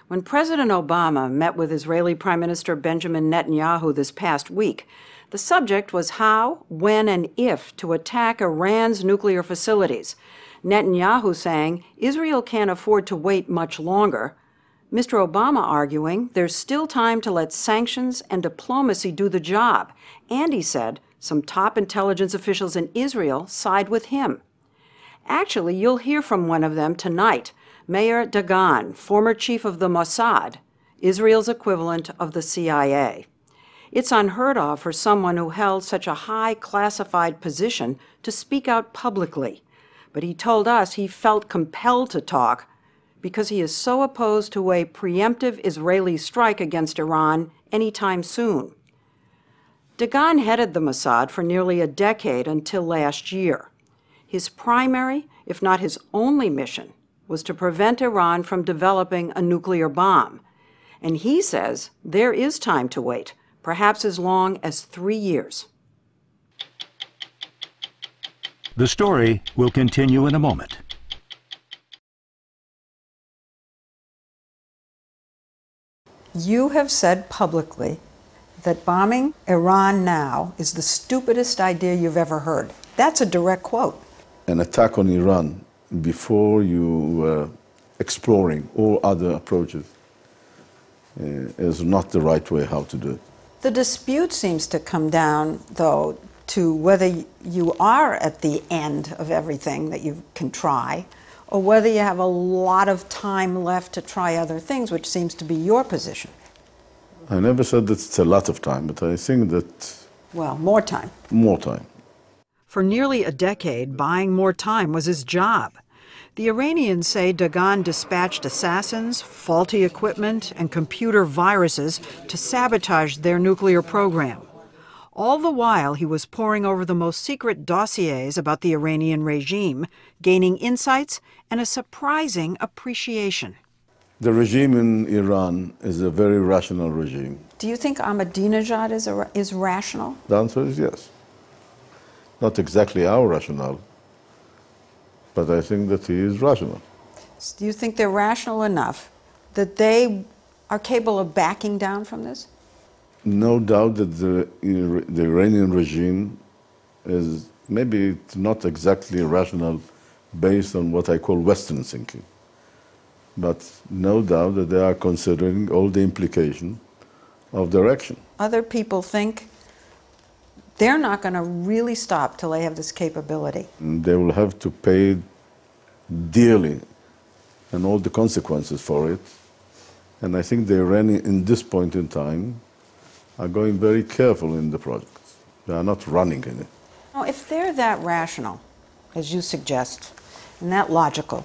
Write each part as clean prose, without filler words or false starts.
When President Obama met with Israeli Prime Minister Benjamin Netanyahu this past week, the subject was how, when, and if to attack Iran's nuclear facilities. Netanyahu saying Israel can't afford to wait much longer. Mr. Obama arguing there's still time to let sanctions and diplomacy do the job. And he said some top intelligence officials in Israel side with him. Actually, you'll hear from one of them tonight, Meir Dagan, former chief of the Mossad, Israel's equivalent of the CIA. It's unheard of for someone who held such a high classified position to speak out publicly. But he told us he felt compelled to talk because he is so opposed to a preemptive Israeli strike against Iran anytime soon. Dagan headed the Mossad for nearly a decade until last year. His primary, if not his only mission, was to prevent Iran from developing a nuclear bomb. And he says there is time to wait, perhaps as long as 3 years. The story will continue in a moment. You have said publicly that bombing Iran now is the stupidest idea you've ever heard. That's a direct quote. An attack on Iran before you exploring all other approaches is not the right way how to do it. The dispute seems to come down, though, to whether you are at the end of everything that you can try, or whether you have a lot of time left to try other things, which seems to be your position. I never said that it's a lot of time, but I think that... Well, more time. More time. For nearly a decade, buying more time was his job. The Iranians say Dagan dispatched assassins, faulty equipment, and computer viruses to sabotage their nuclear program. All the while, he was poring over the most secret dossiers about the Iranian regime, gaining insights and a surprising appreciation. The regime in Iran is a very rational regime. Do you think Ahmadinejad is rational? The answer is yes. Not exactly our rationale, but I think that he is rational. Do you think they're rational enough that they are capable of backing down from this? No doubt that the Iranian regime is maybe not exactly rational based on what I call Western thinking. But no doubt that they are considering all the implications of their action. Other people think they're not going to really stop till they have this capability. They will have to pay dearly and all the consequences for it. And I think the Iranians, in this point in time, are going very careful in the project. They are not running in it. Now, if they're that rational, as you suggest, and that logical,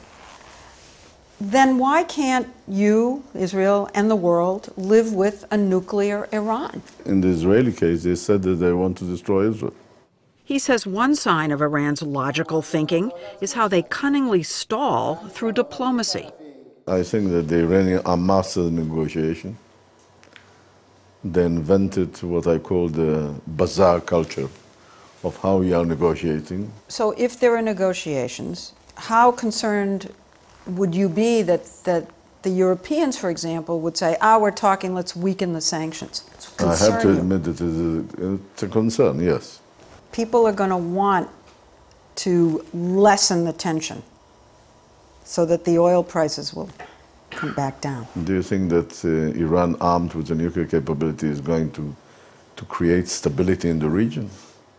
then why can't you, Israel, and the world live with a nuclear Iran? In the Israeli case, they said that they want to destroy Israel. He says one sign of Iran's logical thinking is how they cunningly stall through diplomacy. I think that the Iranians are masters of negotiation. They invented what I call the bazaar culture of how we are negotiating. So if there are negotiations, how concerned would you be that the Europeans, for example, would say, we're talking, let's weaken the sanctions? I have to admit that it's a concern, yes. People are going to want to lessen the tension so that the oil prices will come back down. Do you think that Iran, armed with a nuclear capability, is going to create stability in the region?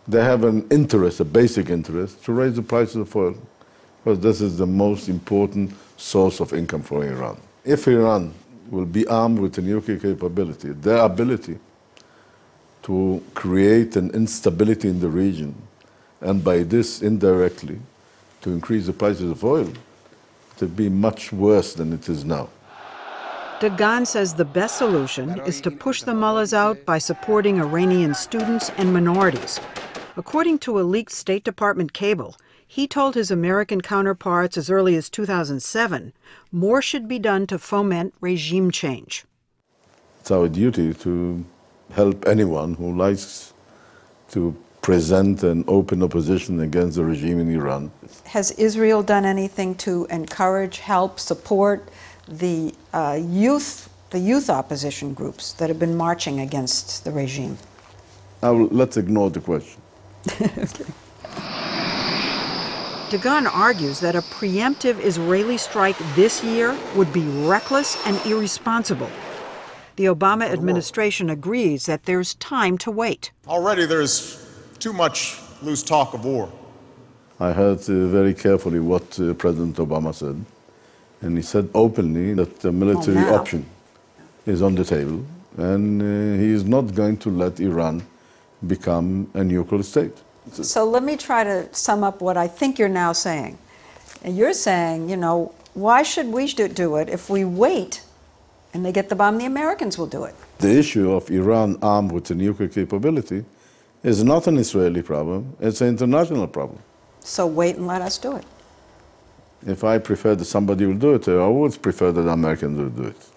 They have an interest, a basic interest, to raise the prices of oil, because this is the most important source of income for Iran. If Iran will be armed with a nuclear capability, their ability to create an instability in the region, and by this indirectly to increase the prices of oil, it will be much worse than it is now. Dagan says the best solution is to push the mullahs out by supporting Iranian students and minorities. According to a leaked State Department cable, he told his American counterparts as early as 2007, more should be done to foment regime change. It's our duty to help anyone who likes to present an open opposition against the regime in Iran. Has Israel done anything to encourage, help, support the youth opposition groups that have been marching against the regime? Let's ignore the question. Dagan argues that a preemptive Israeli strike this year would be reckless and irresponsible. The Obama administration agrees that there's time to wait. Already there's too much loose talk of war. I heard very carefully what President Obama said, and he said openly that the military option is on the table, and he is not going to let Iran become a nuclear state. So let me try to sum up what I think you're now saying. And you're saying, you know, why should we do it? If we wait and they get the bomb, the Americans will do it. The issue of Iran armed with a nuclear capability is not an Israeli problem, it's an international problem. So wait and let us do it. If I prefer that somebody will do it, I always prefer that Americans will do it.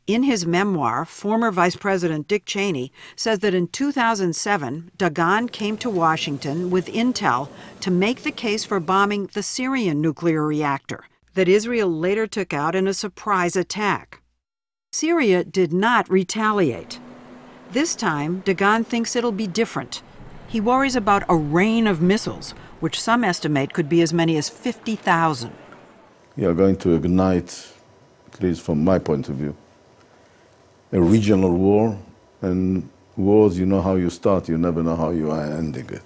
In his memoir, former Vice President Dick Cheney says that in 2007, Dagan came to Washington with intel to make the case for bombing the Syrian nuclear reactor that Israel later took out in a surprise attack. Syria did not retaliate. This time, Dagan thinks it'll be different. He worries about a rain of missiles, which some estimate could be as many as 50,000. You're going to ignite, at least from my point of view, a regional war, and wars, you know how you start, you never know how you are ending it.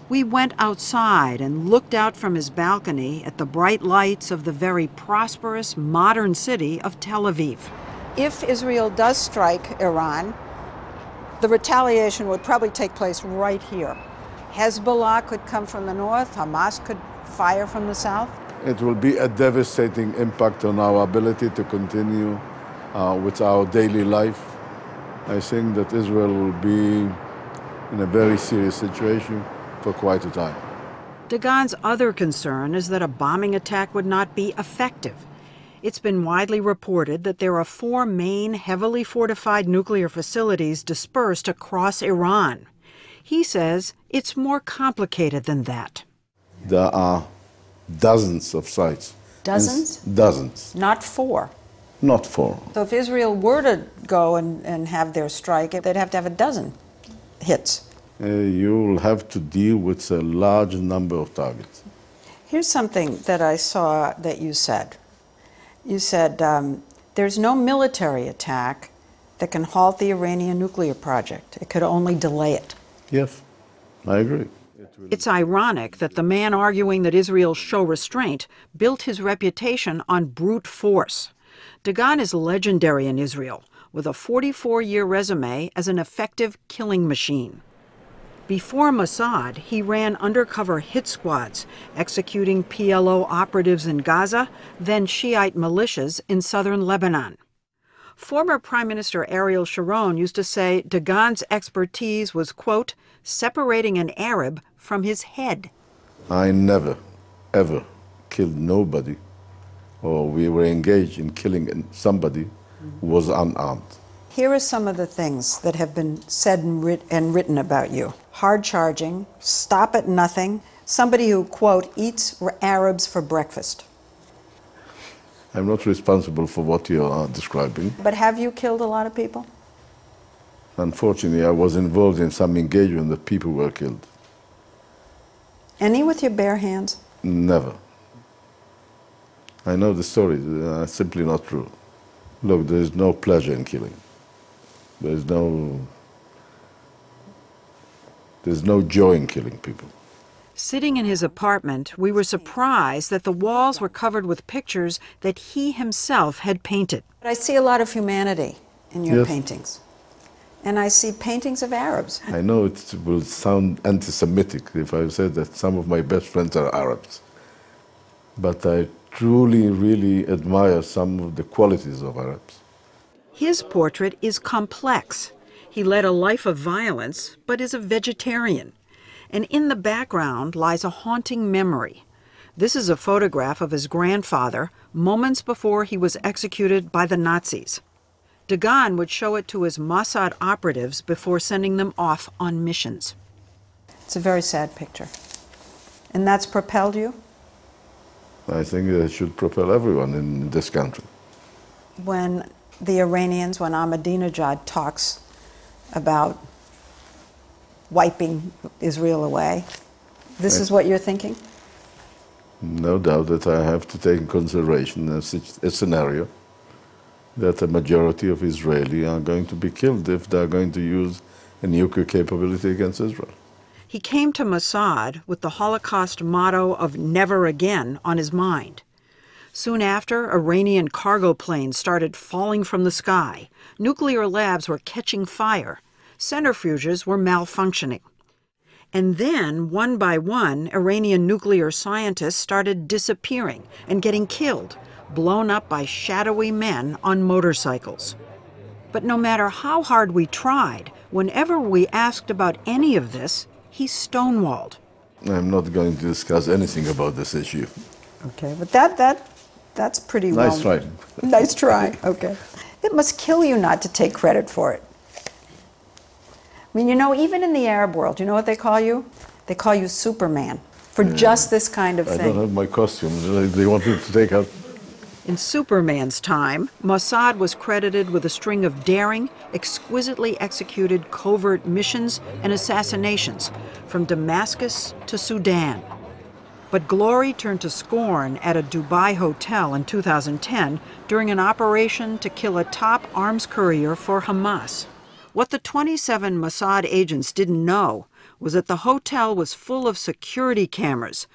We went outside and looked out from his balcony at the bright lights of the very prosperous, modern city of Tel Aviv. If Israel does strike Iran, the retaliation would probably take place right here. Hezbollah could come from the north, Hamas could fire from the south. It will be a devastating impact on our ability to continue with our daily life. I think that Israel will be in a very serious situation for quite a time. Dagan's other concern is that a bombing attack would not be effective. It's been widely reported that there are 4 main heavily fortified nuclear facilities dispersed across Iran. He says it's more complicated than that. There are dozens of sites. Dozens? Dozens. Not 4. Not 4. So if Israel were to go and have their strike, they'd have to have a dozen hits. You'll have to deal with a large number of targets. Here's something that I saw that you said. You said, there's no military attack that can halt the Iranian nuclear project. It could only delay it. Yes, I agree. It's ironic that the man arguing that Israel show restraint built his reputation on brute force. Dagan is legendary in Israel, with a 44-year resume as an effective killing machine. Before Mossad, he ran undercover hit squads, executing PLO operatives in Gaza, then Shiite militias in southern Lebanon. Former Prime Minister Ariel Sharon used to say Dagan's expertise was, quote, separating an Arab from his head. I never, ever killed nobody, or we were engaged in killing somebody who was unarmed. Here are some of the things that have been said and written about you. Hard charging, stop at nothing, somebody who, quote, eats Arabs for breakfast. I'm not responsible for what you are describing. But have you killed a lot of people? Unfortunately, I was involved in some engagement that people were killed. Any with your bare hands? Never. I know the stories, are simply not true. Look, there is no pleasure in killing. There's no joy in killing people. Sitting in his apartment, we were surprised that the walls were covered with pictures that he himself had painted. But I see a lot of humanity in your paintings. And I see paintings of Arabs. I know it will sound anti-Semitic if I say that some of my best friends are Arabs. But I truly, really admire some of the qualities of Arabs. His portrait is complex. He led a life of violence, but is a vegetarian. And in the background lies a haunting memory. This is a photograph of his grandfather moments before he was executed by the Nazis. Dagan would show it to his Mossad operatives before sending them off on missions. It's a very sad picture. And that's propelled you? I think it should propel everyone in this country. when the Iranians, when Ahmadinejad talks about wiping Israel away, this is what you're thinking? No doubt that I have to take in consideration a scenario that a majority of Israelis are going to be killed if they're going to use a nuclear capability against Israel. He came to Mossad with the Holocaust motto of never again on his mind. Soon after, Iranian cargo planes started falling from the sky. Nuclear labs were catching fire. Centrifuges were malfunctioning. And then, one by one, Iranian nuclear scientists started disappearing and getting killed, blown up by shadowy men on motorcycles. But no matter how hard we tried, whenever we asked about any of this, he stonewalled. I'm not going to discuss anything about this issue. Okay, but that's pretty well. Nice try. Nice try, okay. It must kill you not to take credit for it. I mean, you know, even in the Arab world, you know what they call you? They call you Superman for just this kind of I thing. don't have my costume. They want me to take out. In Superman's time, Mossad was credited with a string of daring, exquisitely executed covert missions and assassinations from Damascus to Sudan. But glory turned to scorn at a Dubai hotel in 2010 during an operation to kill a top arms courier for Hamas. What the 27 Mossad agents didn't know was that the hotel was full of security cameras,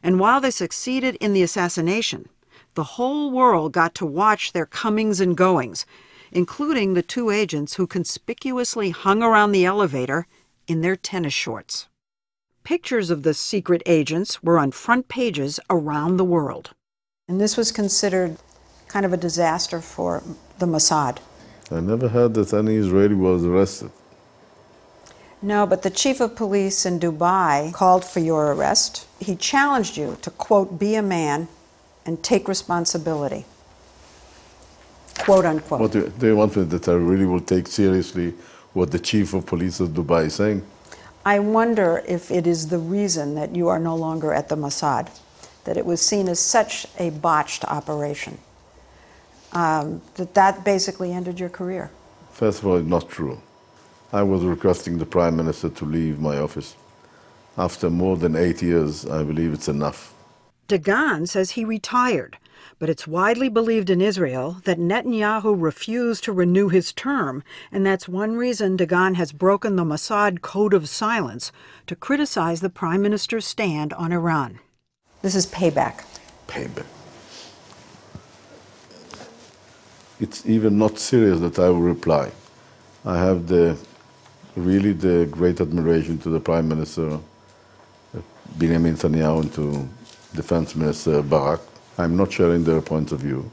and while they succeeded in the assassination, the whole world got to watch their comings and goings, including the two agents who conspicuously hung around the elevator in their tennis shorts. Pictures of the secret agents were on front pages around the world. And this was considered kind of a disaster for the Mossad. I never heard that any Israeli was arrested. No, but the chief of police in Dubai called for your arrest. He challenged you to, quote, be a man and take responsibility, quote unquote. What do they want me that I really will take seriously what the chief of police of Dubai is saying? I wonder if it is the reason that you are no longer at the Mossad, that it was seen as such a botched operation, that basically ended your career. First of all, it's not true. I was requesting the Prime Minister to leave my office. After more than 8 years, I believe it's enough. Dagan says he retired, but it's widely believed in Israel that Netanyahu refused to renew his term, and that's one reason Dagan has broken the Mossad code of silence to criticize the Prime Minister's stand on Iran. This is payback. Payback. It's even not serious that I will reply. I have really the great admiration to the Prime Minister, Benjamin Netanyahu, and to Defense Minister Barak. I'm not sharing their point of view,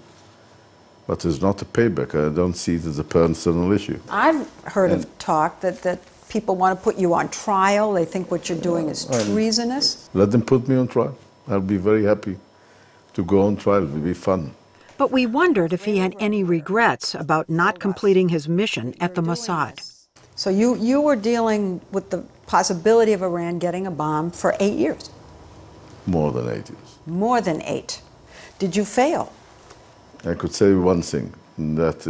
but it's not a payback. I don't see it as a personal issue. I've heard of talk that people want to put you on trial. They think what you're doing is treasonous. Let them put me on trial. I'll be very happy to go on trial. It will be fun. But we wondered if he had any regrets about not completing his mission at the Mossad. So you were dealing with the possibility of Iran getting a bomb for 8 years. More than 8 years. More than 8. Did you fail? I could say one thing, that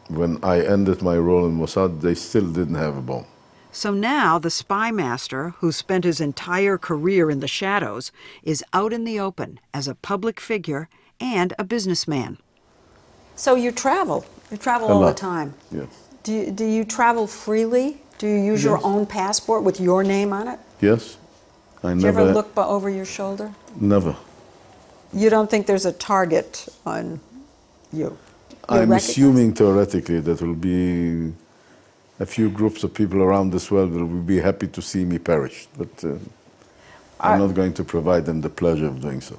when I ended my role in Mossad, they still didn't have a bomb. So now the spy master, who spent his entire career in the shadows, is out in the open as a public figure and a businessman. So you travel. You travel all the time. Yes. Do you travel freely? Do you use your own passport with your name on it? Yes. Do you ever look over your shoulder? Never. You don't think there's a target on you? I'm assuming theoretically that there will be a few groups of people around this world that will be happy to see me perish, but I'm not going to provide them the pleasure of doing so.